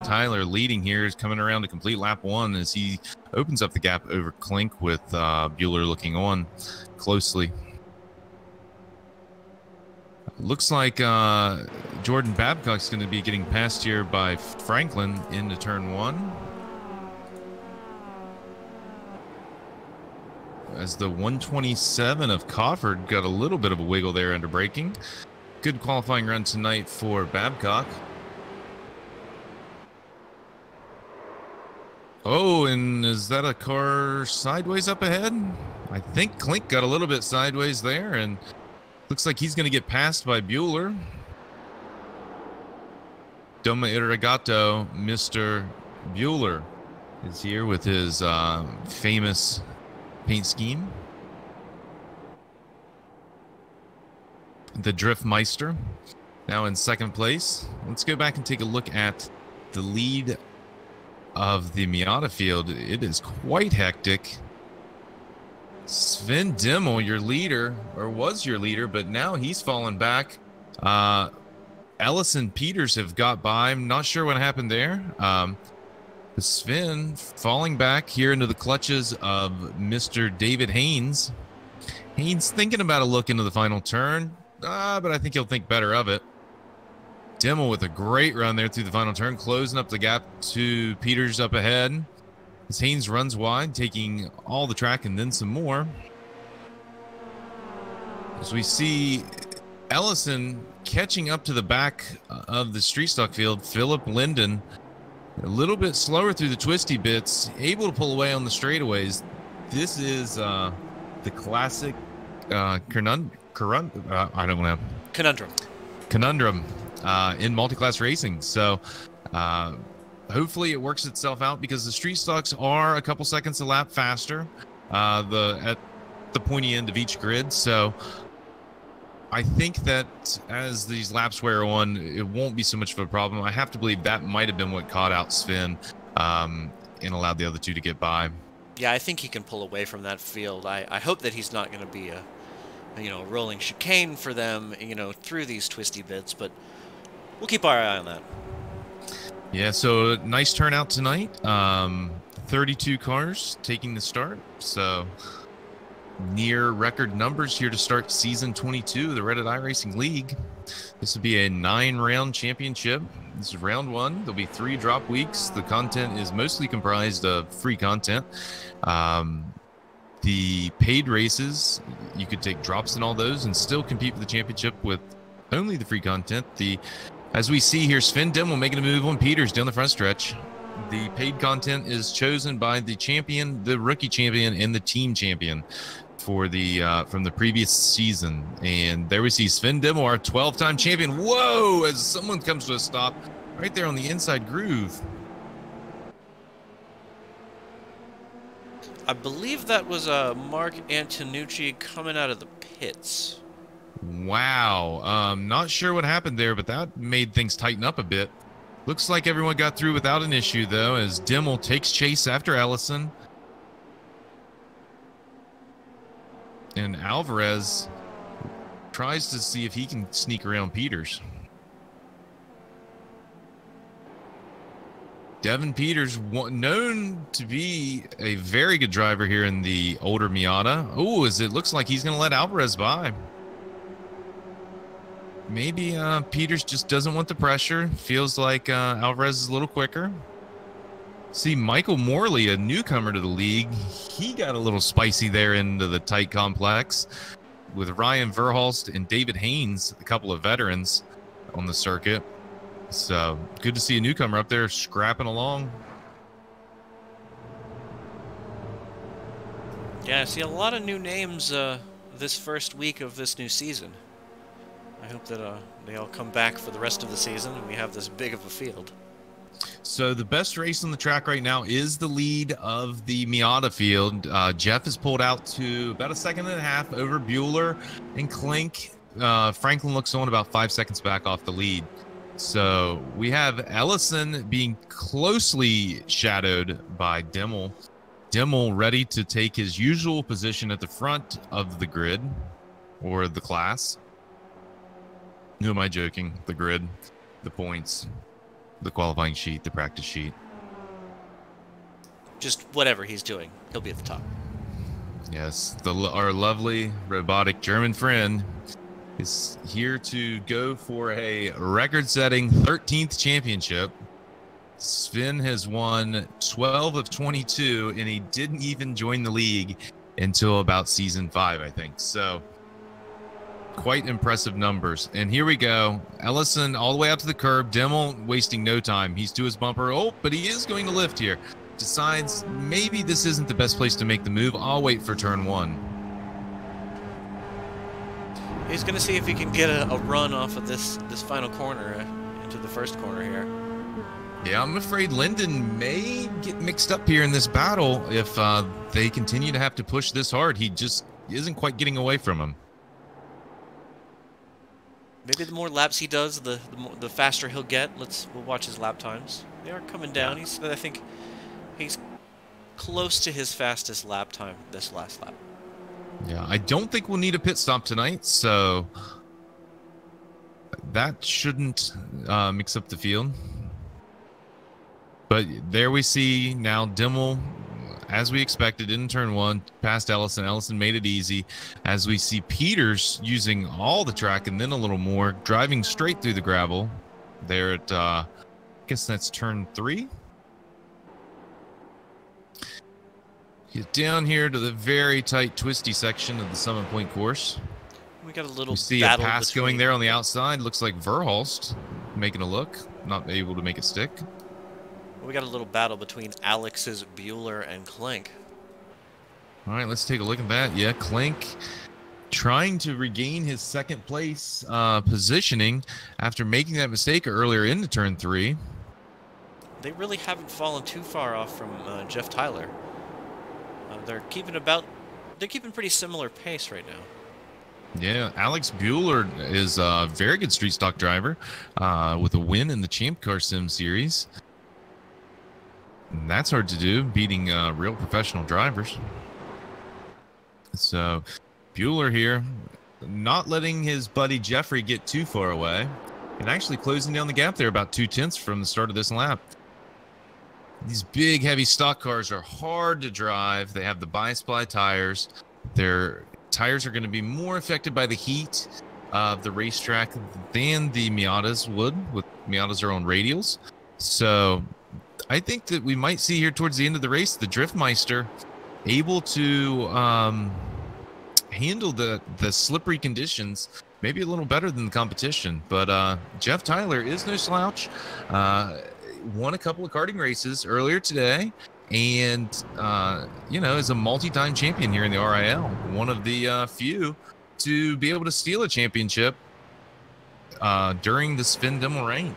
Tyler leading here is coming around to complete lap 1 as he opens up the gap over Klink with Bueller looking on closely. Looks like Jordan Babcock's going to be getting passed here by Franklin into turn 1. As the 127 of Crawford got a little bit of a wiggle there under braking. Good qualifying run tonight for Babcock. Oh, and is that a car sideways up ahead? I think Klink got a little bit sideways there, and looks like he's going to get passed by Bueller. Domo Irrigato, Mr. Bueller, is here with his famous paint scheme. The Driftmeister now in second place. Let's go back and take a look at the lead of the Miata field. It is quite hectic. Sven Dimmel, your leader, or was your leader, but now he's fallen back. Ellison Peters have got by. I'm not sure what happened there. Sven falling back here into the clutches of Mr. David Haynes. Haynes thinking about a look into the final turn, but I think he'll think better of it. Dimmel with a great run there through the final turn, closing up the gap to Peters up ahead. As Haynes runs wide, taking all the track and then some more. As we see Ellison catching up to the back of the street stock field, Philip Linden a little bit slower through the twisty bits, able to pull away on the straightaways. This is the classic conundrum in multi-class racing. So hopefully it works itself out, because the street stocks are a couple seconds a lap faster at the pointy end of each grid. So I think that as these laps wear on, it won't be so much of a problem. I have to believe that might have been what caught out Sven and allowed the other two to get by. Yeah, I think he can pull away from that field. I hope that he's not going to be a rolling chicane for them, through these twisty bits, but we'll keep our eye on that. Yeah, so nice turnout tonight. 32 cars taking the start, so near record numbers here to start season 22 of the Reddit iRacing League. This will be a 9-round championship. This is round 1. There'll be 3 drop weeks. The content is mostly comprised of free content. The paid races, you could take drops in all those and still compete for the championship with only the free content. As we see here, Sven Dimmel making a move on Peters down the front stretch. The paid content is chosen by the champion, the rookie champion, and the team champion for the from the previous season. And there we see Sven Dimmel, our 12-time champion. Whoa! As someone comes to a stop right there on the inside groove. I believe that was Mark Antonucci coming out of the pits. Wow. Not sure what happened there, but that made things tighten up a bit. Looks like everyone got through without an issue, though, as Dimmel takes chase after Ellison. And Alvarez tries to see if he can sneak around Peters. Devin Peters, known to be a very good driver here in the older Miata. Oh, as it looks like he's going to let Alvarez by. Maybe Peters just doesn't want the pressure. Feels like Alvarez is a little quicker. See, Michael Morley, a newcomer to the league, he got a little spicy there into the tight complex with Ryan Verhulst and David Haynes, a couple of veterans on the circuit. So good to see a newcomer up there scrapping along. Yeah, I see a lot of new names this first week of this new season. I hope that they all come back for the rest of the season and we have this big of a field. So the best race on the track right now is the lead of the Miata field. Jeff has pulled out to about 1.5 seconds over Bueller and Klink. Franklin looks on about 5 seconds back off the lead. So we have Ellison being closely shadowed by Dimmel. Dimmel ready to take his usual position at the front of the grid, or the class. Who am I joking? The grid, the points. the qualifying sheet, the practice sheet. Just whatever he's doing, he'll be at the top. Yes, our lovely robotic German friend is here to go for a record-setting 13th championship. Sven has won 12 of 22, and he didn't even join the league until about season 5, I think. So quite impressive numbers. And here we go. Ellison all the way out to the curb. Dimmel wasting no time. He's to his bumper. Oh, but he is going to lift here. Decides maybe this isn't the best place to make the move. I'll wait for turn 1. He's going to see if he can get a run off of this final corner into the first corner here. Yeah, I'm afraid Linden may get mixed up here in this battle if they continue to have to push this hard. He just isn't quite getting away from him. Maybe the more laps he does, the faster he'll get. We'll watch his lap times. They are coming down. I think he's close to his fastest lap time this last lap. Yeah, I don't think we'll need a pit stop tonight, so that shouldn't mix up the field. But there we see now Dimmel, as we expected, in turn 1, past Ellison. Ellison made it easy. As we see Peters using all the track and then a little more, driving straight through the gravel there at, I guess that's turn 3. Get down here to the very tight, twisty section of the Summit Point course. We got a little. We see a pass going there on the outside. Looks like Verhulst making a look, not able to make it stick. We got a little battle between Alex's Bueller and Klink. All right, let's take a look at that. Yeah, Klink trying to regain his second place positioning after making that mistake earlier into turn 3. They really haven't fallen too far off from Jeff Tyler. They're keeping pretty similar pace right now. Yeah, Alex Bueller is a very good street stock driver with a win in the Champ Car Sim series. And that's hard to do, beating real professional drivers. So Bueller here, not letting his buddy Jeffrey get too far away, and actually closing down the gap there about 2/10 from the start of this lap. These big, heavy stock cars are hard to drive. They have the bi-sply tires. Their tires are going to be more affected by the heat of the racetrack than the Miatas would, with Miatas are on radials. So I think that we might see here towards the end of the race, the Driftmeister able to handle the slippery conditions maybe a little better than the competition. But Jeff Tyler is no slouch. Won a couple of karting races earlier today, and you know, is a multi-time champion here in the RiL. One of the few to be able to steal a championship during the Sven Dimmel reign.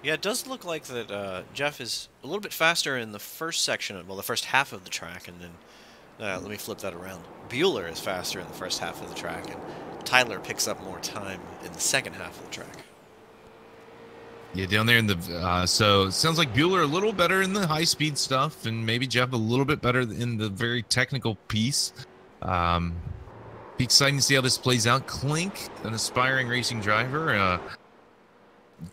Yeah, it does look like that Jeff is a little bit faster in the first section, well, the first half of the track, and then let me flip that around. Bueller is faster in the first half of the track, and Tyler picks up more time in the second half of the track. Yeah, down there in the so it sounds like Bueller a little better in the high-speed stuff, and maybe Jeff a little bit better in the very technical piece. Be exciting to see how this plays out. Klink, an aspiring racing driver.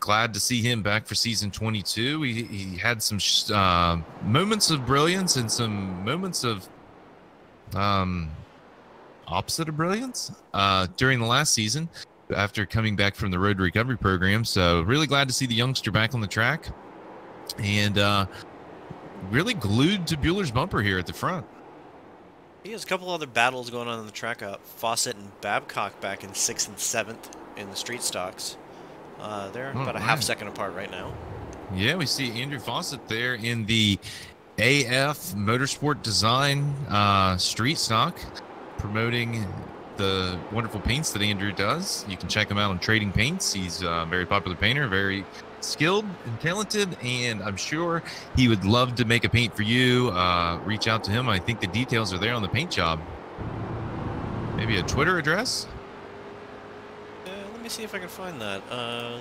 Glad to see him back for season 22. He had some moments of brilliance and some moments of opposite of brilliance during the last season after coming back from the road recovery program. So really glad to see the youngster back on the track, and really glued to Bueller's bumper here at the front. He has a couple other battles going on the track. Fawcett and Babcock back in 6th and 7th in the street stocks. They're about a half second apart right now. Yeah, we see Andrew Fawcett there in the AF Motorsport Design street stock, promoting the wonderful paints that Andrew does. You can check him out on Trading Paints. He's a very popular painter, very skilled and talented, and I'm sure he would love to make a paint for you. Reach out to him. I think the details are there on the paint job. Maybe a Twitter address? Let me see if I can find that. No.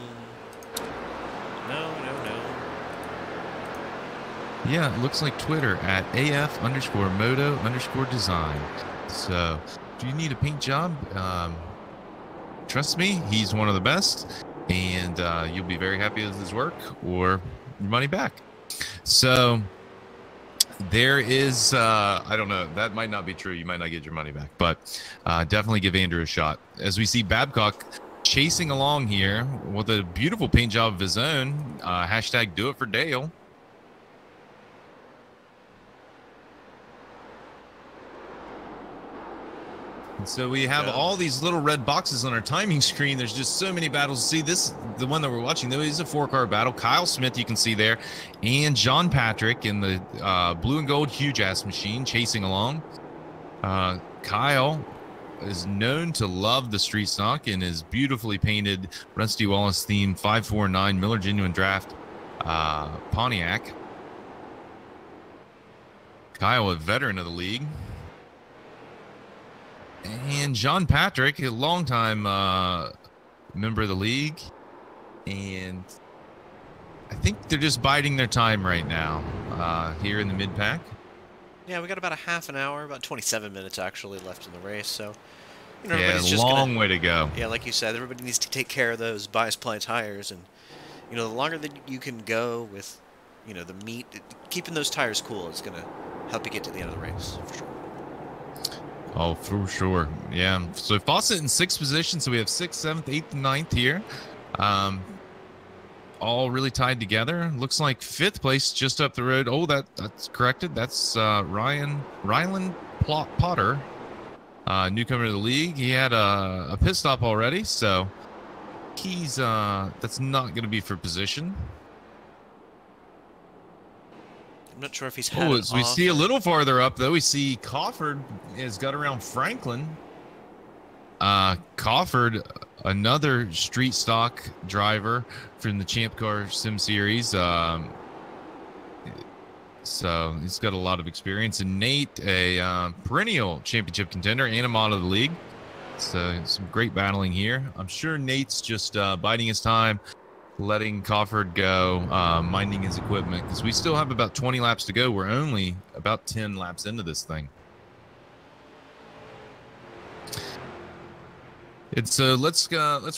Yeah, it looks like Twitter at AF_moto_design. So, do you need a paint job? Trust me, he's one of the best. and you'll be very happy with his work or your money back. So there is, I don't know, that might not be true. You might not get your money back, but definitely give Andrew a shot. As we see Babcock chasing along here with a beautiful paint job of his own. Hashtag do it for Dale. And so we have all these little red boxes on our timing screen. There's just so many battles to see. This, the one that we're watching, though, is a 4-car battle. Kyle Smith, you can see there, and John Patrick in the blue and gold huge-ass machine chasing along. Kyle is known to love the street stock in his beautifully painted Rusty Wallace themed 549 Miller Genuine Draft Pontiac. Kyle, a veteran of the league. And John Patrick, a longtime member of the league. And I think they're just biding their time right now here in the mid-pack. Yeah, we got about a half an hour, about 27 minutes actually left in the race. So, you know, yeah, everybody's just long way to go. Yeah, like you said, everybody needs to take care of those bias ply tires. And, you know, the longer that you can go with, you know, the meat, keeping those tires cool is going to help you get to the end of the race, for sure. Oh, for sure. Yeah. So Fawcett in 6th position. So we have 6th, 7th, 8th, and 9th here. All really tied together. Looks like 5th place just up the road. Oh, that's corrected. That's Rylan Potter, newcomer to the league. He had a pit stop already, so he's that's not going to be for position. I'm not sure if he's had as we see a little farther up, though, we see Cofford has got around Franklin. Cofford, another street stock driver from the Champ Car Sim Series. So he's got a lot of experience. And Nate, a perennial championship contender and a mod of the league. So some great battling here. I'm sure Nate's just biding his time, letting Cofford go, minding his equipment, because we still have about 20 laps to go. We're only about 10 laps into this thing. It's let's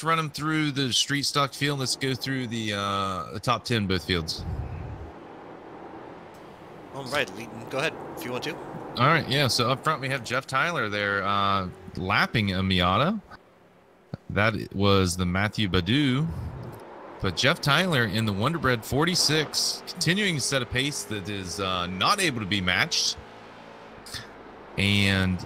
run them through the street stock field. Let's go through the top 10 both fields. All right, go ahead if you want to. All right, yeah. So up front we have Jeff Tyler there lapping a Miata. That was the Matthew Badu. But Jeff Tyler in the Wonder Bread 46, continuing to set a pace that is not able to be matched. And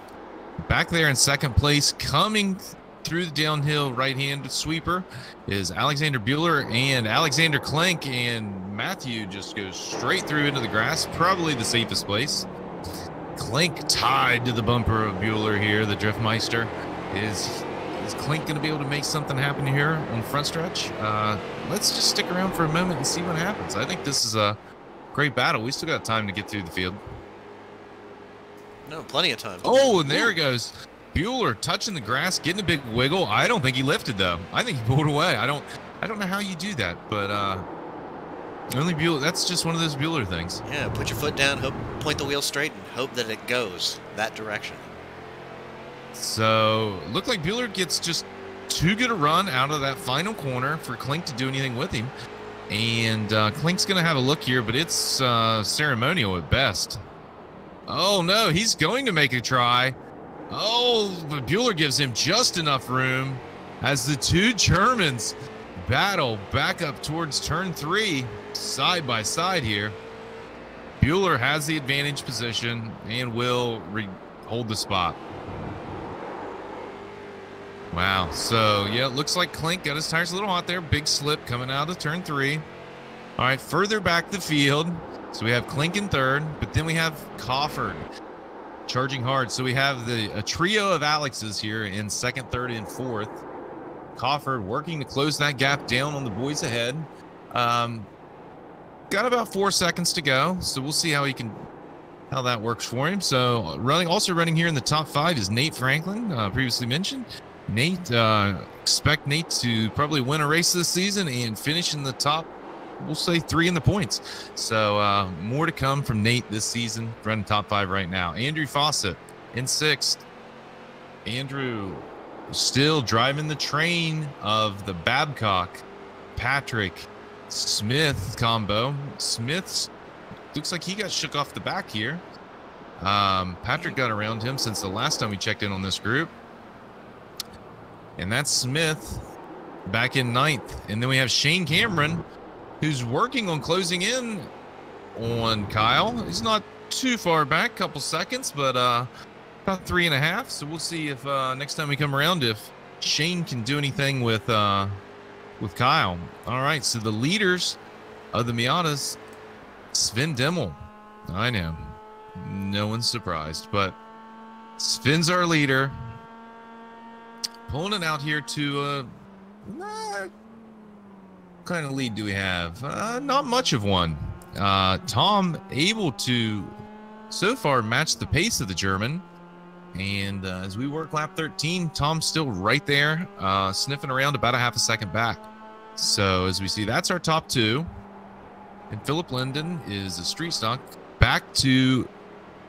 back there in 2nd place, coming through the downhill right-hand sweeper, is Alexander Bueller and Alexander Klink, and Matthew just goes straight through into the grass, probably the safest place. Klink tied to the bumper of Bueller here. The Driftmeister is Klink going to be able to make something happen here on the front stretch? Let's just stick around for a moment and see what happens. I think this is a great battle. We still got time to get through the field. No, plenty of time. Oh, and there it goes. Bueller touching the grass, getting a big wiggle. I don't think he lifted, though. I think he pulled away. I don't know how you do that, but only Bueller. That's just one of those Bueller things. Yeah, put your foot down, point the wheel straight, and hope that it goes that direction. So, looked like Bueller gets just too good a run out of that final corner for Klink to do anything with him. And Klink's going to have a look here, but it's ceremonial at best. Oh, no, he's going to make a try. Oh, but Bueller gives him just enough room as the two Germans battle back up towards turn 3, side by side here. Bueller has the advantage position and will hold the spot. Wow. So, yeah, it looks like Klink got his tires a little hot there. Big slip coming out of turn 3. All right, further back the field. So we have Klink in 3rd, but then we have Cofford charging hard. So we have a trio of Alexes here in 2nd, 3rd, and 4th. Cofford working to close that gap down on the boys ahead. Got about 4 seconds to go, so we'll see how that works for him. So also running here in the top 5 is Nate Franklin, previously mentioned. Nate, expect Nate to probably win a race this season and finish in the top, we'll say 3 in the points. So more to come from Nate this season, running top 5 right now. Andrew Fawcett in 6th. Andrew still driving the train of the Babcock Patrick Smith combo. Smith's looks like he got shook off the back here. Patrick got around him since the last time we checked in on this group. And that's Smith back in 9th. And then we have Shane Cameron, who's working on closing in on Kyle. He's not too far back, couple seconds, but about 3.5. So we'll see if next time we come around, if Shane can do anything with Kyle. All right, so the leaders of the Miatas, Sven Dimmel. I know, no one's surprised, but Sven's our leader. Pulling it out here to what kind of lead do we have? Not much of one. Tom able to so far match the pace of the German. And as we work lap 13, Tom's still right there, sniffing around about a half a second back. So as we see, that's our top 2. And Philip Linden is a street stock. Back to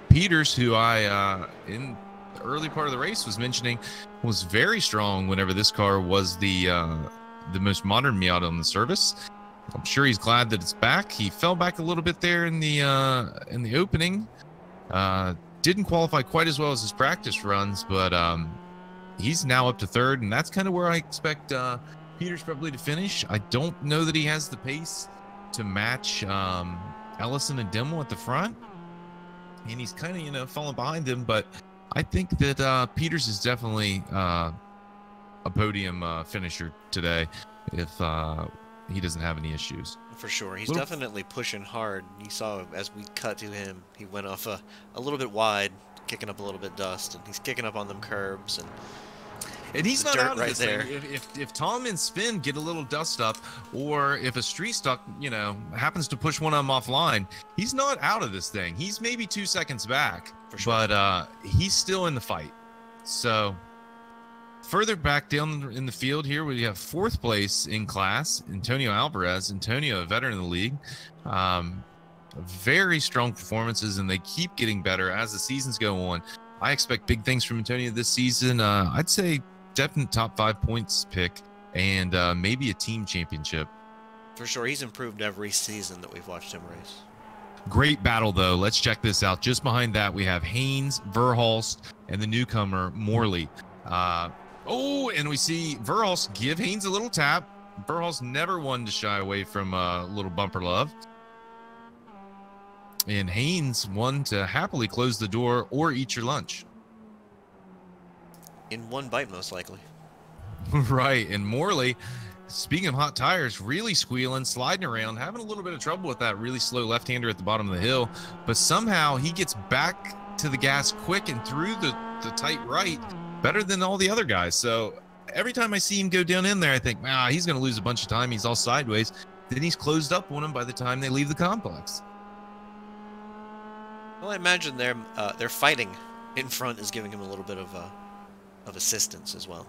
Peters, who I, in the early part of the race, was mentioning was very strong whenever this car was the most modern Miata on the service. I'm sure he's glad that it's back. He fell back a little bit there in the opening. Didn't qualify quite as well as his practice runs, but he's now up to 3rd, and that's kind of where I expect Peters probably to finish. I don't know that he has the pace to match Ellison and Dimmel at the front, and he's kind of falling behind them, but I think that Peters is definitely a podium finisher today if he doesn't have any issues. For sure. He's definitely pushing hard. You saw as we cut to him, he went off a little bit wide, kicking up a little bit dust, and he's kicking up on them curbs. And he's not out of right this there. thing. If Tom and Spin get a little dust up, or if a street stock, happens to push one of them offline, he's not out of this thing. He's maybe 2 seconds back, for sure. But he's still in the fight. So further back down in the field here, we have 4th place in class, Antonio Alvarez. Antonio, a veteran of the league. Very strong performances, and they keep getting better as the seasons go on. I expect big things from Antonio this season. I'd say definite top 5 points pick, and maybe a team championship. For sure. He's improved every season that we've watched him race. Great battle, though. Let's check this out. Just behind that, we have Haynes, Verhulst, and the newcomer, Morley. And we see Verhulst give Haynes a little tap. Verhulst never one to shy away from a little bumper love. And Haynes one to happily close the door or eat your lunch. In one bite, most likely. Right. And Morley, speaking of hot tires, really squealing, sliding around, having a little bit of trouble with that really slow left-hander at the bottom of the hill. But somehow he gets back to the gas quick and through the tight right better than all the other guys. So every time I see him go down in there, I think, he's going to lose a bunch of time. He's all sideways. Then he's closed up on him by the time they leave the complex. Well, I imagine their fighting in front is giving him a little bit of assistance as well.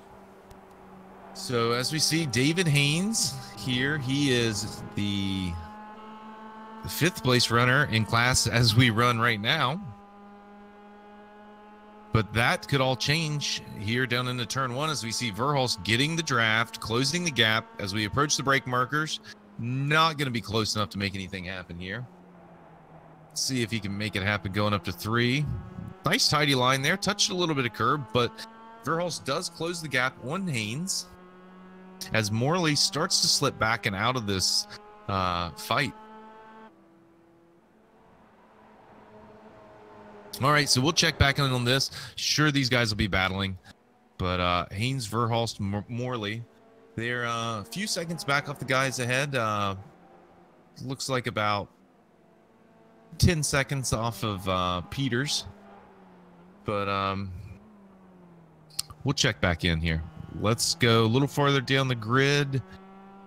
So as we see David Haynes here, he is the 5th place runner in class as we run right now. But that could all change here down into turn 1 as we see Verhulst getting the draft, closing the gap as we approach the brake markers. Not going to be close enough to make anything happen here. Let's see if he can make it happen going up to 3. Nice tidy line there. Touched a little bit of curb, but Verhulst does close the gap on Haynes as Morley starts to slip back and out of this fight. All right, so we'll check back in on this. Sure, these guys will be battling, but Haynes, Verhulst, Morley, they're a few seconds back off the guys ahead. Looks like about 10 seconds off of Peters, but we'll check back in here. Let's go a little farther down the grid.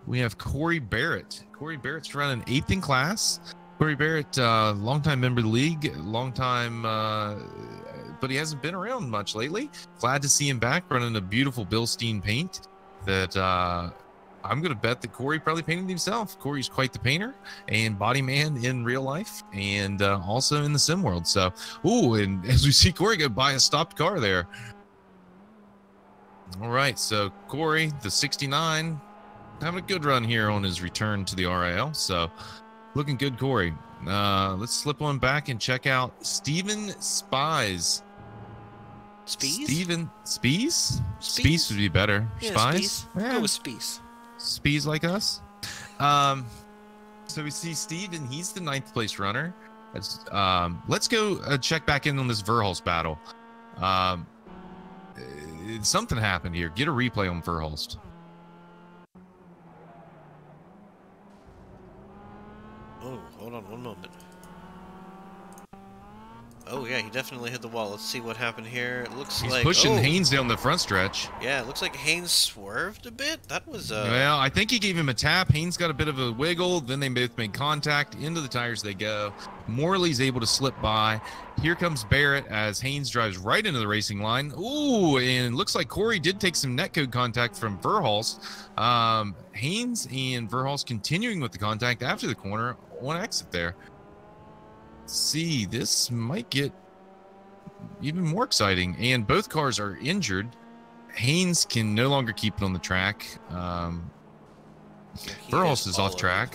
We have Corey Barrett. Corey Barrett's running 8th in class. Corey Barrett, longtime member of the league, but he hasn't been around much lately. Glad to see him back running a beautiful Bilstein paint that I'm going to bet that Corey probably painted himself. Corey's quite the painter and body man in real life and also in the sim world. So, and as we see Corey go buy a stopped car there. All right, so Corey, the 69, having a good run here on his return to the RIL. So looking good, Corey. Let's slip on back and check out Steven Spies. Spies? Steven Spies? Spies would be better. Yeah, Spies? Yeah. Go with Spies. Spies like us. So we see Steven, he's the 9th place runner. Let's go check back in on this Verhulst battle. Something happened here. Get a replay on Verhulst. Oh, hold on one moment. Oh yeah, he definitely hit the wall. Let's see what happened here. It looks He's like pushing Haynes down the front stretch. Yeah, it looks like Haynes swerved a bit. That was Well, I think he gave him a tap. Haynes got a bit of a wiggle. Then they both made contact. Into the tires they go. Morley's able to slip by. Here comes Barrett as Haynes drives right into the racing line. Ooh, and looks like Corey did take some netcode contact from Verhulst. Haynes and Verhulst continuing with the contact after the corner on exit there. See, this might get even more exciting, and both cars are injured. Haynes can no longer keep it on the track. Verhulst is off track,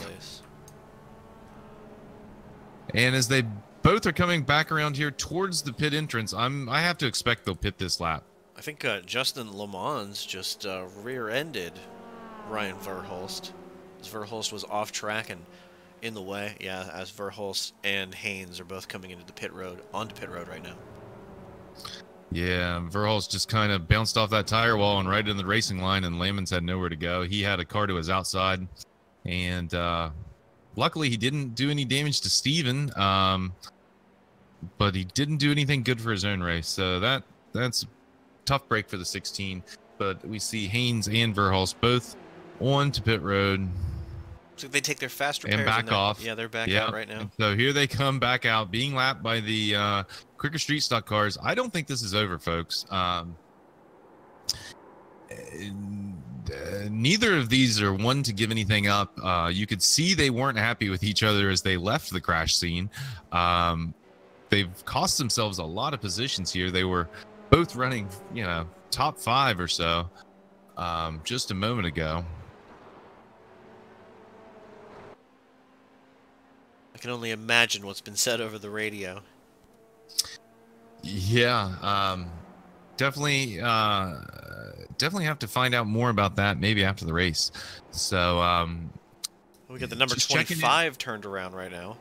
and as they both are coming back around here towards the pit entrance, I have to expect they'll pit this lap. I think Justin Lamons just rear-ended Ryan Verhulst. Verhulst was off track and in the way, yeah, as Verhulst and Haynes are both coming into the onto pit road right now. Yeah, Verhulst just kind of bounced off that tire wall and right in the racing line, and Lamons had nowhere to go. He had a car to his outside, and luckily he didn't do any damage to Steven, but he didn't do anything good for his own race. So that's a tough break for the 16. But we see Haynes and Verhulst both on to pit road. So they take their fast repairs and back off. Yeah, they're back out right now. And so here they come back out, being lapped by the quicker street stock cars. I don't think this is over, folks. Neither of these are one to give anything up. You could see they weren't happy with each other as they left the crash scene. They've cost themselves a lot of positions here. They were both running, top 5 or so just a moment ago. I can only imagine what's been said over the radio. Yeah, definitely have to find out more about that maybe after the race. So we got the number 25 turned around right now.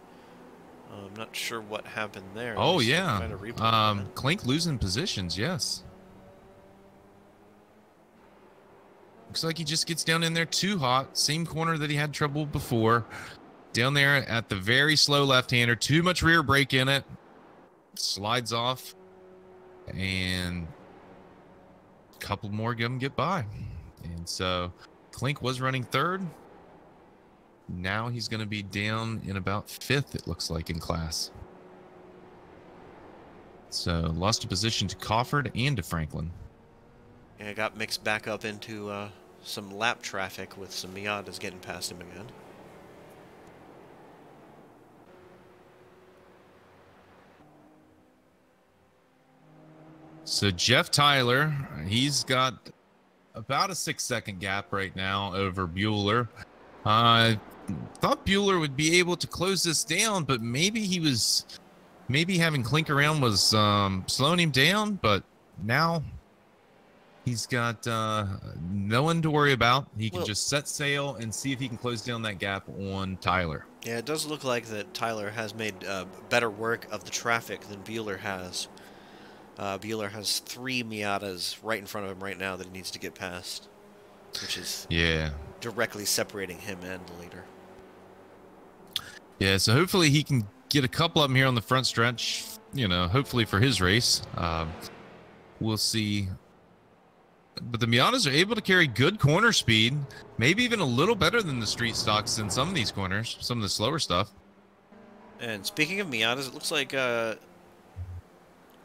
I'm not sure what happened there. Oh yeah, Clink losing positions. Yes, looks like he just gets down in there too hot. Same corner that he had trouble before. Down there at the very slow left-hander, too much rear brake in it, slides off, and a couple more of them get by. And so Clink was running 3rd. Now he's going to be down in about 5th, it looks like, in class. So lost a position to Cofford and to Franklin. Yeah, got mixed back up into some lap traffic with some Miatas getting past him again. So Jeff Tyler, he's got about a 6-second gap right now over Bueller. I thought Bueller would be able to close this down, but maybe having Clink around was slowing him down. But now he's got no one to worry about. He can just set sail and see if he can close down that gap on Tyler. Yeah, it does look like that Tyler has made better work of the traffic than Bueller has. Bueller has 3 Miatas right in front of him right now that he needs to get past, which is directly separating him and the leader. Yeah, so hopefully he can get a couple of them here on the front stretch, hopefully for his race. We'll see. But the Miatas are able to carry good corner speed, maybe even a little better than the street stocks in some of these corners, some of the slower stuff. And speaking of Miatas, it looks like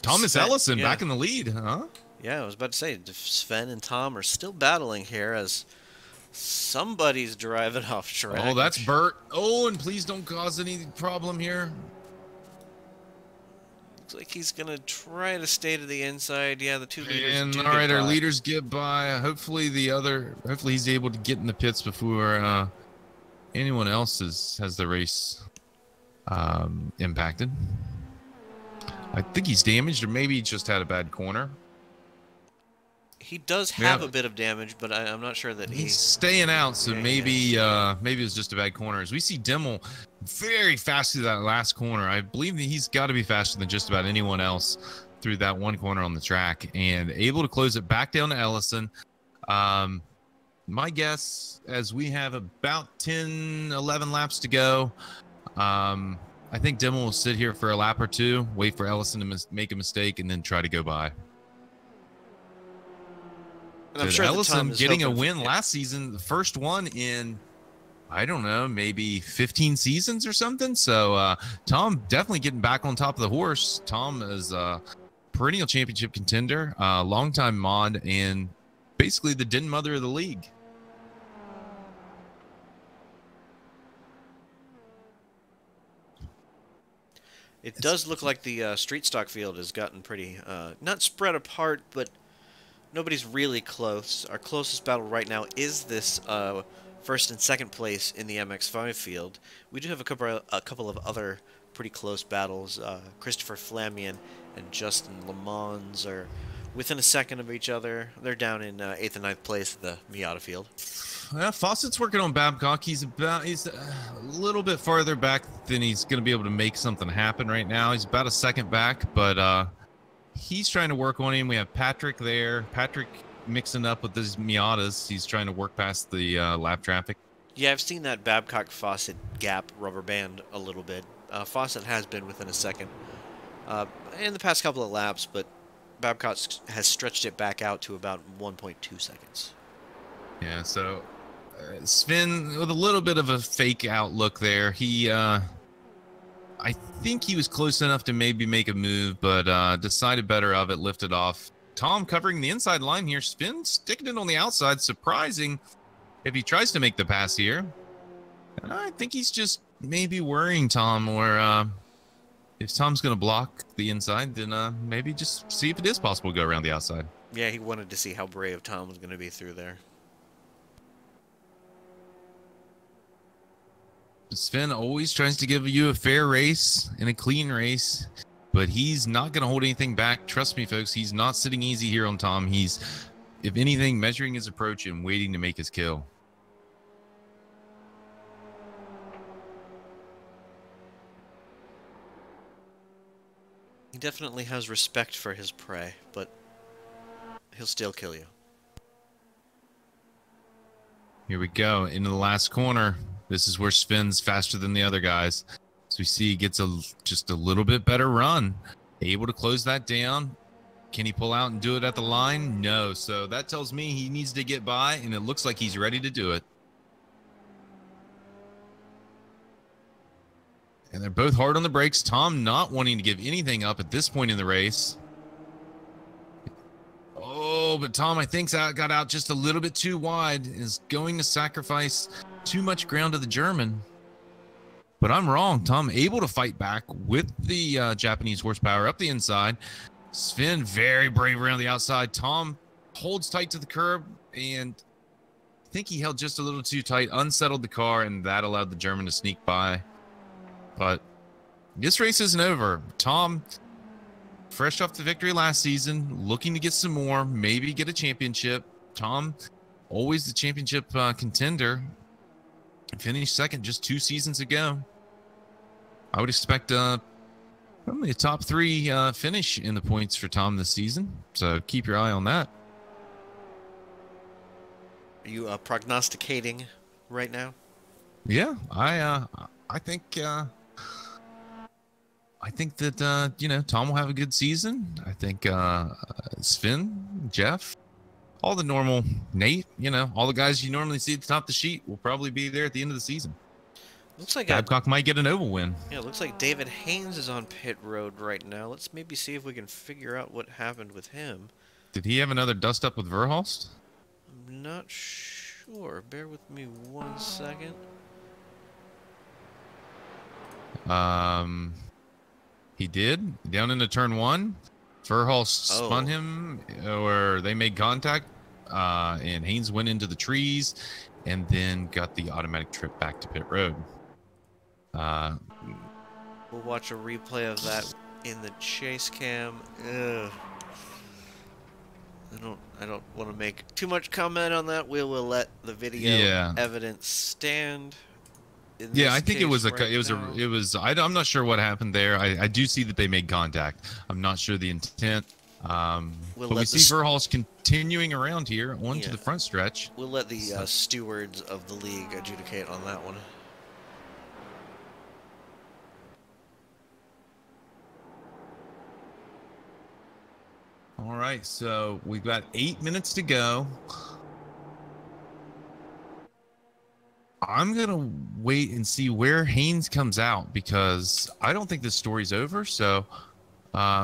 Thomas Ellison back in the lead, huh? Yeah, I was about to say, Sven and Tom are still battling here as somebody's driving off track. Oh, that's Bert. Oh, and please don't cause any problem here. Looks like he's gonna try to stay to the inside. Yeah, the two leaders And do all get right, our by. leaders get by. Hopefully he's able to get in the pits before anyone else has the race impacted. I think he's damaged, or maybe he just had a bad corner. He does have Yeah, a bit of damage, but I'm not sure that he's staying out, so Yeah, maybe maybe it was just a bad corner. As we see Dimmel very fast through that last corner. I believe that he's got to be faster than just about anyone else through that one corner on the track, and able to close it back down to Ellison. My guess, as we have about 10, 11 laps to go, I think Dimmel will sit here for a lap or two, wait for Ellison to make a mistake, and then try to go by. And I'm But sure that Tom Ellison is getting a hoping win last season, the first one in, I don't know, maybe 15 seasons or something. So Tom definitely getting back on top of the horse. Tom is a perennial championship contender, longtime mod, and basically the den mother of the league. It does look like the street stock field has gotten pretty, not spread apart, but nobody's really close. Our closest battle right now is this first and second place in the MX-5 field. We do have a couple of other pretty close battles. Christopher Flamian and Justin Lamons are within a second of each other. They're down in 8th and 9th place at the Miata field. Yeah, Fawcett's working on Babcock. He's a little bit farther back than he's going to be able to make something happen right now. He's about a second back, but he's trying to work on him. We have Patrick there. Patrick mixing up with his Miatas. He's trying to work past the lap traffic. Yeah, I've seen that Babcock-Fawcett gap rubber band a little bit. Fawcett has been within a second in the past couple of laps, but Babcock has stretched it back out to about 1.2 seconds. Yeah, so Sven with a little bit of a fake outlook there. He, I think he was close enough to maybe make a move, but decided better of it, lifted off. Tom covering the inside line here. Sven sticking it on the outside. Surprising if he tries to make the pass here. And I think he's just maybe worrying Tom, or if Tom's going to block the inside, then maybe just see if it is possible to go around the outside. Yeah, he wanted to see how brave Tom was going to be through there. Sven always tries to give you a fair race and a clean race, but he's not going to hold anything back. Trust me, folks, he's not sitting easy here on Tom. He's, if anything, measuring his approach and waiting to make his kill. He definitely has respect for his prey, but he'll still kill you. Here we go into the last corner. This is where Sven's faster than the other guys. So we see he gets just a little bit better run. Able to close that down. Can he pull out and do it at the line? No. So that tells me he needs to get by, and it looks like he's ready to do it. And they're both hard on the brakes. Tom not wanting to give anything up at this point in the race. Oh, but Tom, I think, got out just a little bit too wide. Is going to sacrifice too much ground to the German. But I'm wrong. Tom able to fight back with the Japanese horsepower up the inside. Sven very brave around the outside. Tom holds tight to the curb, and I think he held just a little too tight, unsettled the car, and that allowed the German to sneak by. But this race isn't over. Tom, fresh off the victory last season, looking to get some more, maybe get a championship. Tom, always the championship contender. Finished second just 2 seasons ago. I would expect probably a top 3 finish in the points for Tom this season. So keep your eye on that. Are you prognosticating right now? Yeah, I think that you know, Tom will have a good season. I think Sven, Jeff, all the normal, Nate, you know, all the guys you normally see at the top of the sheet will probably be there at the end of the season. Looks like Babcock might get an oval win. Yeah, it looks like David Haynes is on pit road right now. Let's maybe see if we can figure out what happened with him. Did he have another dust up with Verhulst? I'm not sure. Bear with me 1 second. He did. Down into turn 1. Verhulst spun Oh. him, or they made contact, and Haynes went into the trees and then got the automatic trip back to pit road. We'll watch a replay of that in the chase cam. Ugh. I don't want to make too much comment on that. We will let the video evidence stand. Yeah, I think it was I'm not sure what happened there. I do see that they made contact. I'm not sure the intent. But we see Verhulst continuing around here onto the front stretch. We'll let the stewards of the league adjudicate on that one. All right, so we've got 8 minutes to go. I'm going to wait and see where Haynes comes out because I don't think this story's over. So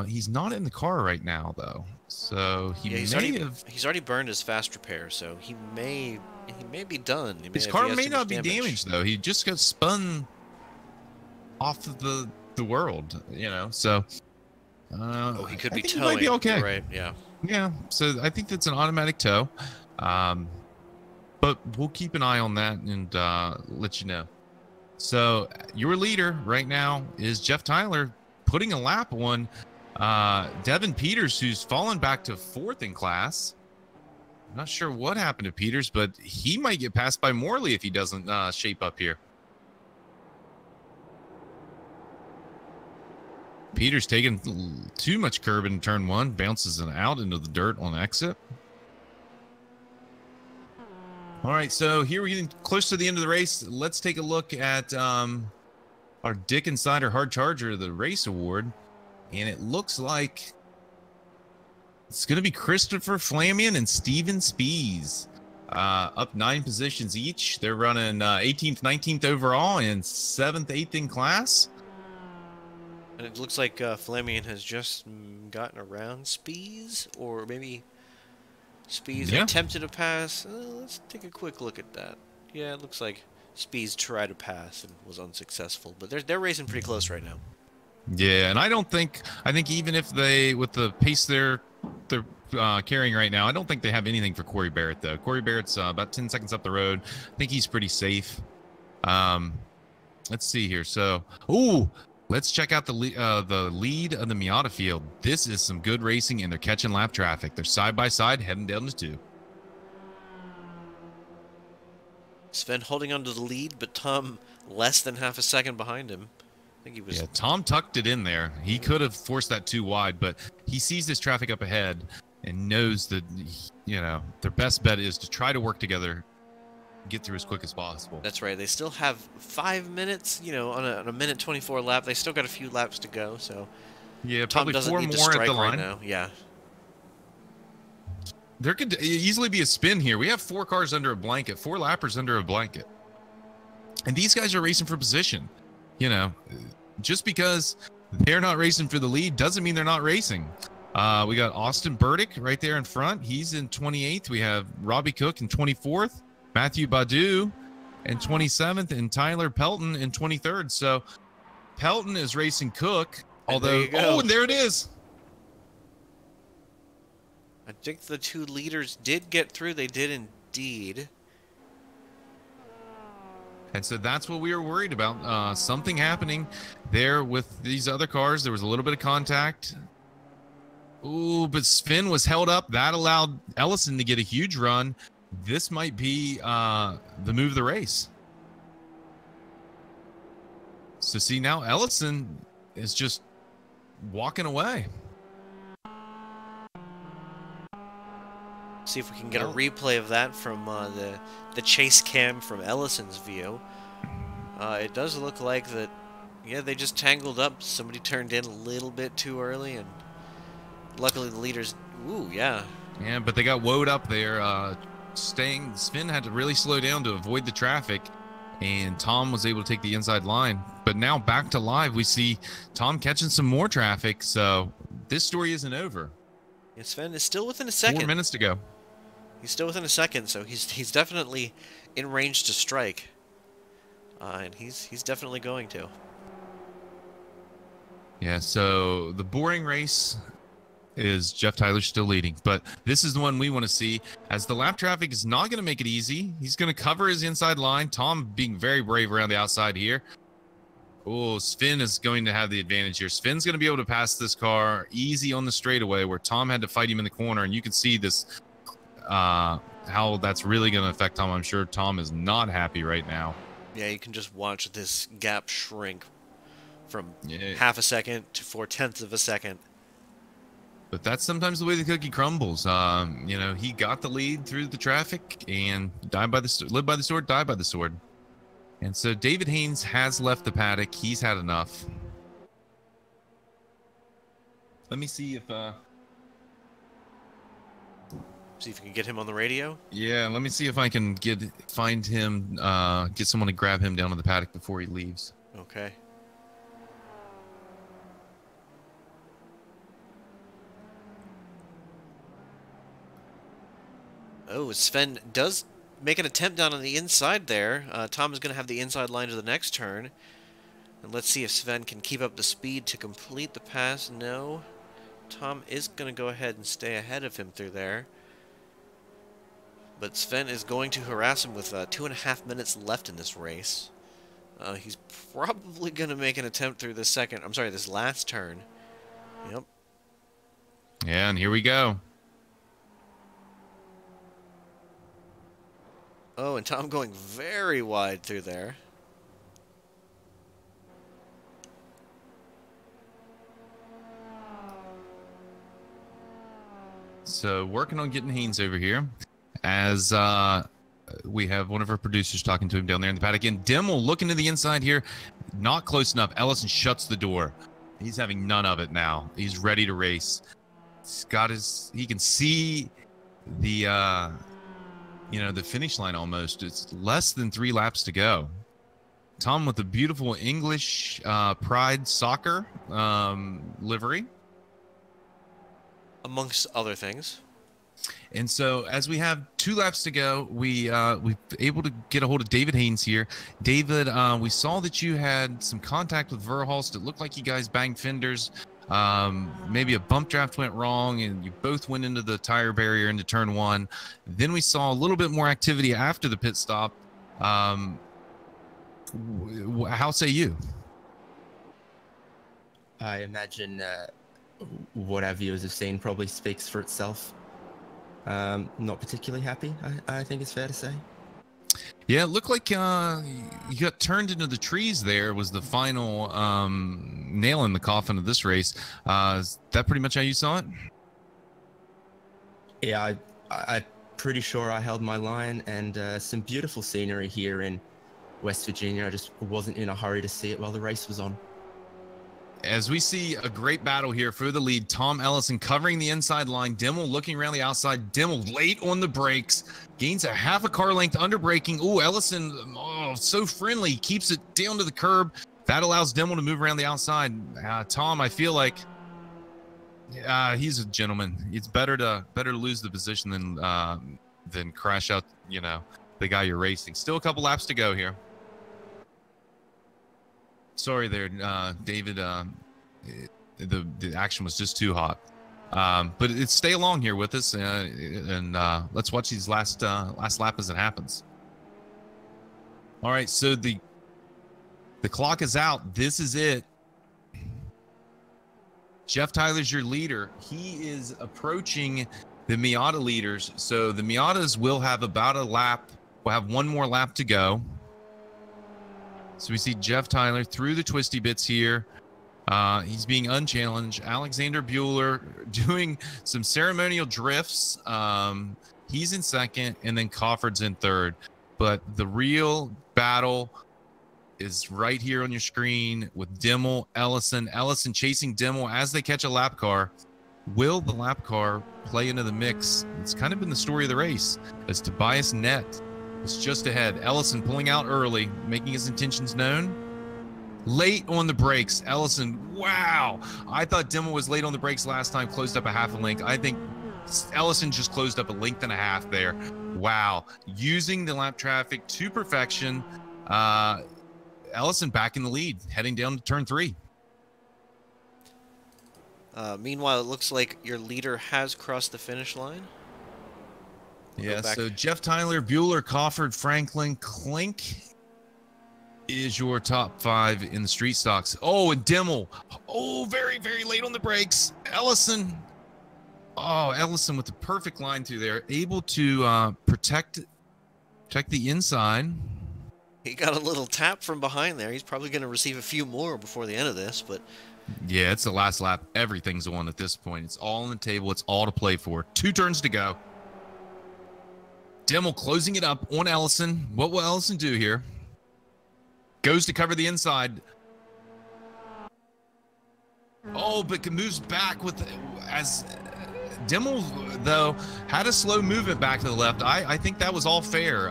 he's not in the car right now, though. So he's already burned his fast repair, so he may be done. His car may not be damaged, though. He just got spun off of the world, you know. So he could be towing. He might be okay. Right? Yeah. Yeah. So I think that's an automatic tow. But we'll keep an eye on that and let you know. So your leader right now is Jeff Tyler, putting a lap on Devin Peters, who's fallen back to 4th in class. I'm not sure what happened to Peters, but he might get passed by Morley if he doesn't shape up here. Peters taking too much curb in turn 1, bounces it out into the dirt on exit. All right, so here we're getting close to the end of the race. Let's take a look at our Dick Insider Hard Charger of the Race Award. And it looks like it's going to be Christopher Flamion and Steven Spees. Up 9 positions each. They're running 18th, 19th overall and 7th, 8th in class. And it looks like Flamion has just gotten around Spees, or maybe Spees attempted to pass. Let's take a quick look at that. Yeah, it looks like Spees tried to pass and was unsuccessful, but they're racing pretty close right now. Yeah, and I think even if they, with the pace they're carrying right now, I don't think they have anything for Corey Barrett though. Corey Barrett's about 10 seconds up the road. I think he's pretty safe. Let's see here. So, let's check out the lead of the Miata field. This is some good racing, and they're catching lap traffic. They're side by side, heading down to 2. Sven holding onto the lead, but Tom less than half a second behind him. I think he was. Yeah, Tom tucked it in there. He could have forced that too wide, but he sees this traffic up ahead and knows that, you know, their best bet is to try to work together, get through as quick as possible. That's right. They still have 5 minutes, you know, on a minute 24 lap. They still got a few laps to go, so yeah, Tom probably doesn't 4 need to more strike at the line. right now. Yeah. There could easily be a spin here. We have 4 cars under a blanket, 4 lappers under a blanket. And these guys are racing for position. You know, just because they're not racing for the lead doesn't mean they're not racing. We got Austin Burdick right there in front. He's in 28th. We have Robbie Cook in 24th. Matthew Badu in 27th, and Tyler Pelton in 23rd. So Pelton is racing Cook, although, and there it is. I think the 2 leaders did get through. They did indeed. And so that's what we were worried about. Something happening there with these other cars. There was a little bit of contact. Ooh, but Sven was held up. That allowed Ellison to get a huge run. This might be the move of the race. So see, now Ellison is just walking away. See if we can get a replay of that from the chase cam from Ellison's view. It does look like that, yeah, they just tangled up. Somebody turned in a little bit too early, and luckily the leaders, yeah. Yeah, but they got woed up there. Sven had to really slow down to avoid the traffic, and Tom was able to take the inside line. But now back to live, we see Tom catching some more traffic, so this story isn't over. Yeah, Sven is still within a second. 4 minutes to go. He's still within a second, so he's definitely in range to strike. And he's definitely going to. Yeah, so the boring race is Jeff Tyler still leading, but this is the one we want to see, as the lap traffic is not going to make it easy. He's going to cover his inside line. Tom being very brave around the outside here. Oh, Sven is going to have the advantage here. Sven's going to be able to pass this car easy on the straightaway, where Tom had to fight him in the corner, and you can see this, how that's really going to affect Tom. I'm sure Tom is not happy right now. Yeah, you can just watch this gap shrink from half a second to 4/10 of a second. But that's sometimes the way the cookie crumbles. You know, he got the lead through the traffic and live by the sword, die by the sword. And so David Haynes has left the paddock. He's had enough. Let me see if see if you can get him on the radio. Yeah, let me see if I can find him, get someone to grab him down to the paddock before he leaves. Okay. Oh, Sven does make an attempt down on the inside there. Tom is going to have the inside line to the next turn. And let's see if Sven can keep up the speed to complete the pass. No. Tom is going to go ahead and stay ahead of him through there. But Sven is going to harass him with 2.5 minutes left in this race. He's probably going to make an attempt through this last turn. Yep. Yeah, and here we go. Oh, and Tom going very wide through there. So working on getting Haynes over here, as we have one of our producers talking to him down there in the paddock. And Dimmel looking to the inside here, not close enough. Ellison shuts the door. He's having none of it now. He's ready to race. He can see the the finish line almost. It's less than 3 laps to go. Tom with the beautiful English Pride soccer livery, amongst other things. And so as we have 2 laps to go, we're able to get a hold of David Haynes here. David, we saw that you had some contact with Verhulst. It looked like you guys banged fenders. Maybe a bump draft went wrong and you both went into the tire barrier into turn 1. Then we saw a little bit more activity after the pit stop. How say you? I imagine what our viewers have seen probably speaks for itself. Not particularly happy, I think it's fair to say. Yeah, it looked like you got turned into the trees there was the final nail in the coffin of this race. Is that pretty much how you saw it? Yeah, I'm pretty sure I held my line, and some beautiful scenery here in West Virginia. I just wasn't in a hurry to see it while the race was on. As we see a great battle here for the lead, Tom Ellison covering the inside line, Dimmel looking around the outside, Dimmel late on the brakes, gains a half a car length under braking. Oh, Ellison, so friendly, keeps it down to the curb. That allows Dimmel to move around the outside. Tom, I feel like he's a gentleman. It's better to lose the position than crash out, the guy you're racing. Still a couple laps to go here. Sorry there, David. The action was just too hot. But stay along here with us, and let's watch these last lap as it happens. All right, so the clock is out. This is it. Jeff Tyler's your leader. He is approaching the Miata leaders. So the Miatas will have about a lap. We'll have one more lap to go. So we see Jeff Tyler through the twisty bits here. He's being unchallenged. Alexander Bueller doing some ceremonial drifts. He's in second, and then Crawford's in third. But the real battle is right here on your screen with Dimmel, Ellison chasing Dimmel as they catch a lap car. Will the lap car play into the mix? It's kind of been the story of the race, as Tobias Nett is just ahead. Ellison pulling out early, making his intentions known. Late on the brakes, Ellison, wow. I thought Dimmel was late on the brakes last time, closed up a half a length. I think Ellison just closed up a length and a half there. Wow. Using the lap traffic to perfection. Ellison back in the lead, heading down to turn 3. Meanwhile, it looks like your leader has crossed the finish line. Yeah, so Jeff Tyler, Bueller, Crawford, Franklin, Klink is your top 5 in the street stocks. Oh, and Dimmel. Oh, very, very late on the brakes. Ellison. Oh, Ellison with the perfect line through there. Able to protect the inside. He got a little tap from behind there. He's probably going to receive a few more before the end of this, but... Yeah, it's the last lap. Everything's on at this point. It's all on the table. It's all to play for. 2 turns to go. Dimmel closing it up on Ellison. What will Ellison do here? Goes to cover the inside. Oh, but moves back with as Dimmel, though, had a slow movement back to the left. I think that was all fair.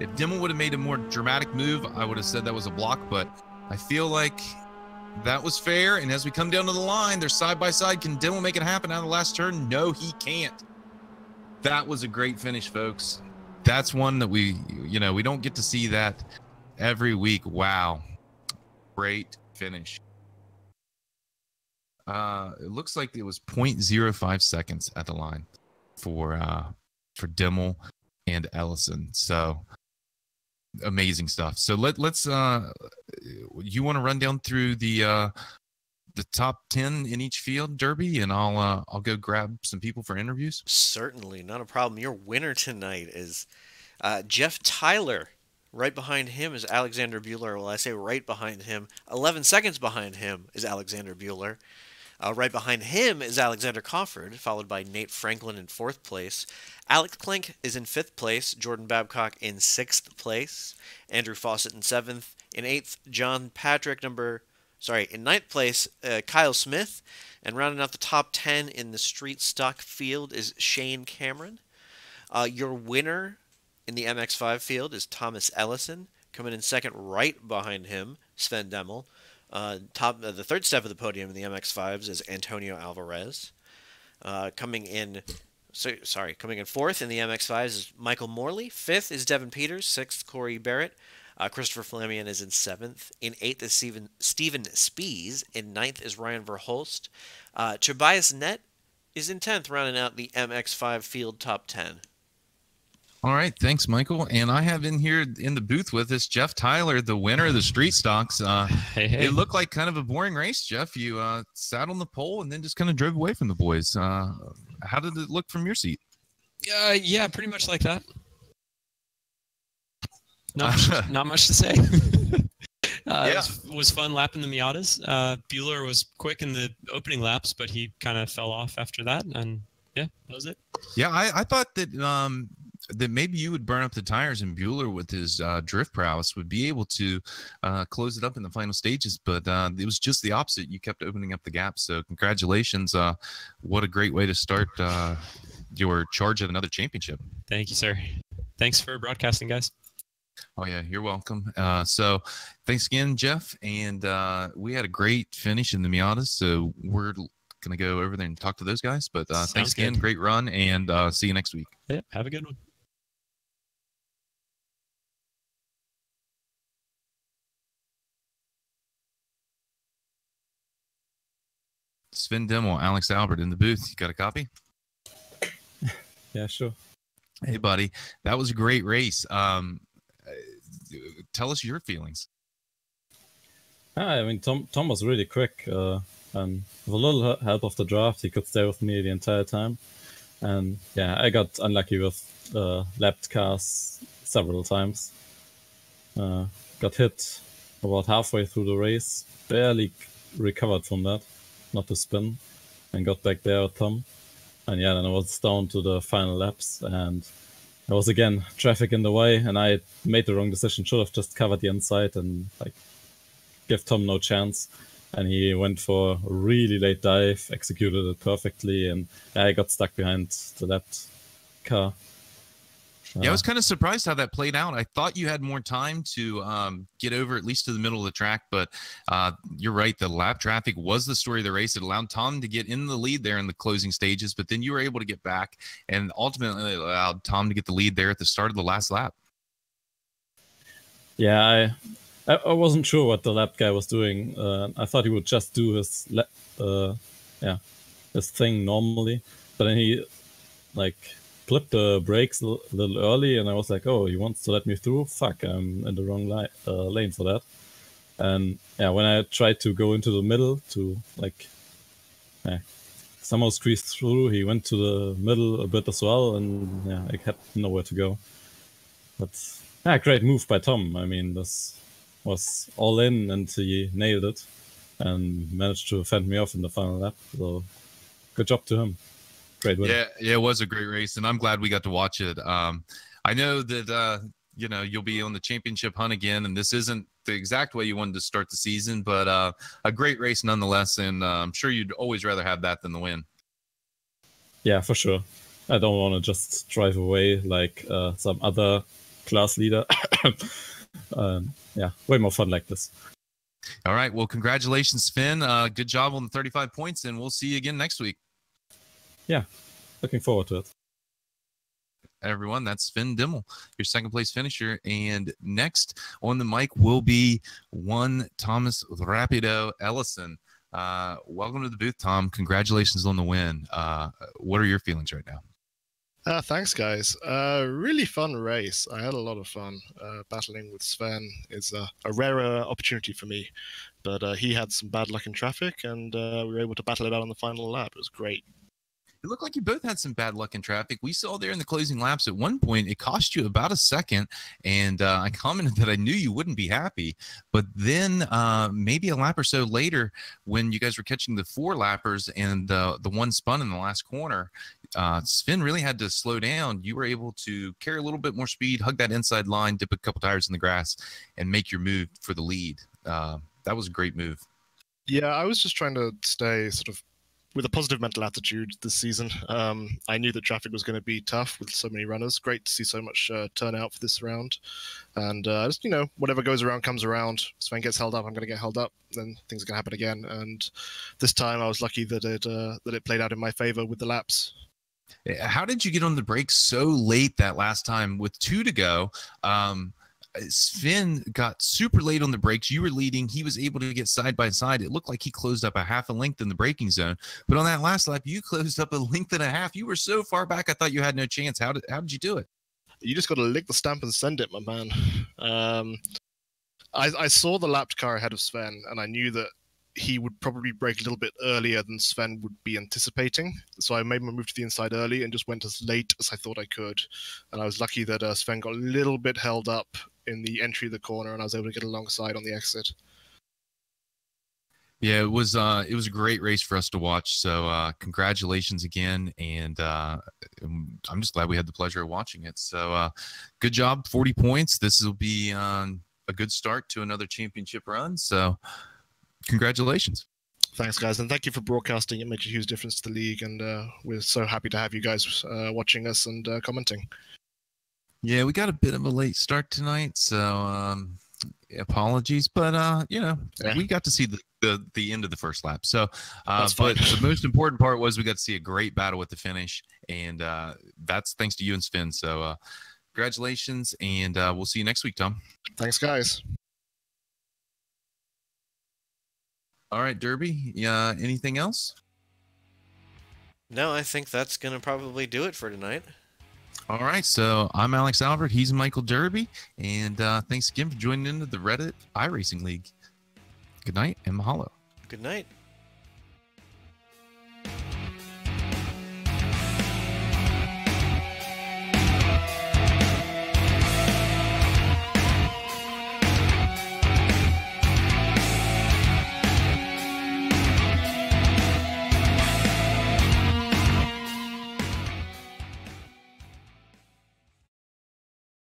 If Dimmel would have made a more dramatic move, I would have said that was a block, but I feel like that was fair. And as we come down to the line, they're side by side. Can Dimmel make it happen out of the last turn? No, he can't. That was a great finish, folks. That's one that we don't get to see that every week. Wow. Great finish. It looks like it was 0.05 seconds at the line for Dimmel and Ellison. So amazing stuff. So let's you want to run down through the top 10 in each field, Derby, and I'll go grab some people for interviews. Certainly, not a problem. Your winner tonight is Jeff Tyler. Right behind him is Alexander Bueller. Well, I say right behind him. 11 seconds behind him is Alexander Bueller. Right behind him is Alexander Crawford, followed by Nate Franklin in 4th place. Alex Klink is in 5th place. Jordan Babcock in 6th place. Andrew Fawcett in 7th. In 8th, John Patrick in 9th place, Kyle Smith. And rounding out the top 10 in the street stock field is Shane Cameron. Your winner in the MX-5 field is Thomas Ellison. Coming in second right behind him, Sven Demmel. The third step of the podium in the MX-5s is Antonio Alvarez. Coming in fourth in the MX-5s is Michael Morley. 5th is Devin Peters. 6th, Corey Barrett. Christopher Flamian is in 7th. In 8th is Steven Spies. In 9th is Ryan Verholst. Tobias Nett is in 10th, rounding out the MX-5 field top 10. All right, thanks, Michael. And I have in here in the booth with us Jeff Tyler, the winner of the street stocks. Hey. It looked like kind of a boring race, Jeff. You sat on the pole and then just kind of drove away from the boys. How did it look from your seat? Yeah, pretty much like that. Not much to say. It was fun lapping the Miatas. Bueller was quick in the opening laps, but he kind of fell off after that. And yeah, that was it. Yeah, I thought that that maybe you would burn up the tires and Bueller with his drift prowess would be able to close it up in the final stages, but it was just the opposite. You kept opening up the gap, so congratulations. What a great way to start your charge at another championship. Thank you, sir. Thanks for broadcasting, guys. Oh, yeah, you're welcome. So thanks again, Jeff, and we had a great finish in the Miatas, so we're going to go over there and talk to those guys, but thanks again. Good. Great run, and see you next week. Yeah, have a good one. Sven Demmel, Alex Albert in the booth. You got a copy? Yeah, sure. Hey, buddy. That was a great race. Tell us your feelings. I mean, Tom was really quick. And with a little help of the draft, he could stay with me the entire time. And yeah, I got unlucky with lapped cars several times. Got hit about halfway through the race. Barely recovered from that. Not to spin, and got back there with Tom. And yeah, then I was down to the final laps, and there was again traffic in the way, and I made the wrong decision. Should have just covered the inside and like give Tom no chance. And he went for a really late dive, executed it perfectly, and I got stuck behind the left car. Yeah, I was kind of surprised how that played out. I thought you had more time to get over at least to the middle of the track, but you're right. The lap traffic was the story of the race. It allowed Tom to get in the lead there in the closing stages, but then you were able to get back and ultimately allowed Tom to get the lead there at the start of the last lap. Yeah, I wasn't sure what the lap guy was doing. I thought he would just do his yeah, his thing normally. But then he like flipped the brakes a little early, and I was like, oh, he wants to let me through. Fuck, I'm in the wrong lane for that. And yeah, when I tried to go into the middle to like somehow squeeze through, he went to the middle a bit as well, and yeah, I had nowhere to go. But yeah, great move by Tom. I mean, this was all in, and he nailed it and managed to fend me off in the final lap. So good job to him. Great win. Yeah, it was a great race, and I'm glad we got to watch it. I know that you know, you'll be on the championship hunt again, and this isn't the exact way you wanted to start the season, but a great race nonetheless, and I'm sure you'd always rather have that than the win. Yeah, for sure. I don't want to just drive away like some other class leader. Yeah, way more fun like this. All right, well, congratulations, Finn. Good job on the 35 points, and we'll see you again next week. Yeah, looking forward to it. Everyone, that's Finn Dimmel, your second place finisher. And next on the mic will be one Thomas Rapido Ellison. Welcome to the booth, Tom. Congratulations on the win. What are your feelings right now? Thanks, guys. Really fun race. I had a lot of fun. Battling with Sven is a rare opportunity for me, but he had some bad luck in traffic, and we were able to battle it out on the final lap. It was great. It looked like you both had some bad luck in traffic. We saw there in the closing laps at one point, it cost you about a second. And I commented that I knew you wouldn't be happy. But then maybe a lap or so later, when you guys were catching the 4 lappers and the one spun in the last corner, Sven really had to slow down. You were able to carry a little bit more speed, hug that inside line, dip a couple tires in the grass, and make your move for the lead. That was a great move. Yeah, I was just trying to stay sort of with a positive mental attitude this season. I knew that traffic was going to be tough with so many runners. Great to see so much turnout for this round. And just, you know, whatever goes around comes around. Sven gets held up, I'm going to get held up. Then things are going to happen again. And this time I was lucky that it played out in my favor with the laps. How did you get on the brakes so late that last time with 2 to go? Sven got super late on the brakes. You were leading. He was able to get side by side. It looked like he closed up a half a length in the braking zone. But on that last lap, you closed up a length and a half. You were so far back, I thought you had no chance. How did you do it? You just got to lick the stamp and send it, my man. I saw the lapped car ahead of Sven, and I knew that he would probably brake a little bit earlier than Sven would be anticipating. So I made my move to the inside early and just went as late as I thought I could. And I was lucky that Sven got a little bit held up in the entry of the corner, and I was able to get alongside on the exit. Yeah, it was a great race for us to watch. So congratulations again, and I'm just glad we had the pleasure of watching it. So good job, 40 points. This will be a good start to another championship run. So congratulations. Thanks, guys, and thank you for broadcasting. It made a huge difference to the league, and we're so happy to have you guys watching us and commenting. Yeah, we got a bit of a late start tonight, so apologies, but you know, we got to see the end of the first lap. So but the most important part was we got to see a great battle at the finish, and that's thanks to you and Sven. So congratulations, and we'll see you next week, Tom. Thanks, guys. All right, Derby. Yeah, anything else? No, I think that's gonna probably do it for tonight. All right, so I'm Alex Albert. He's Michael Derby, and thanks again for joining into the Reddit iRacing League. Good night and mahalo. Good night.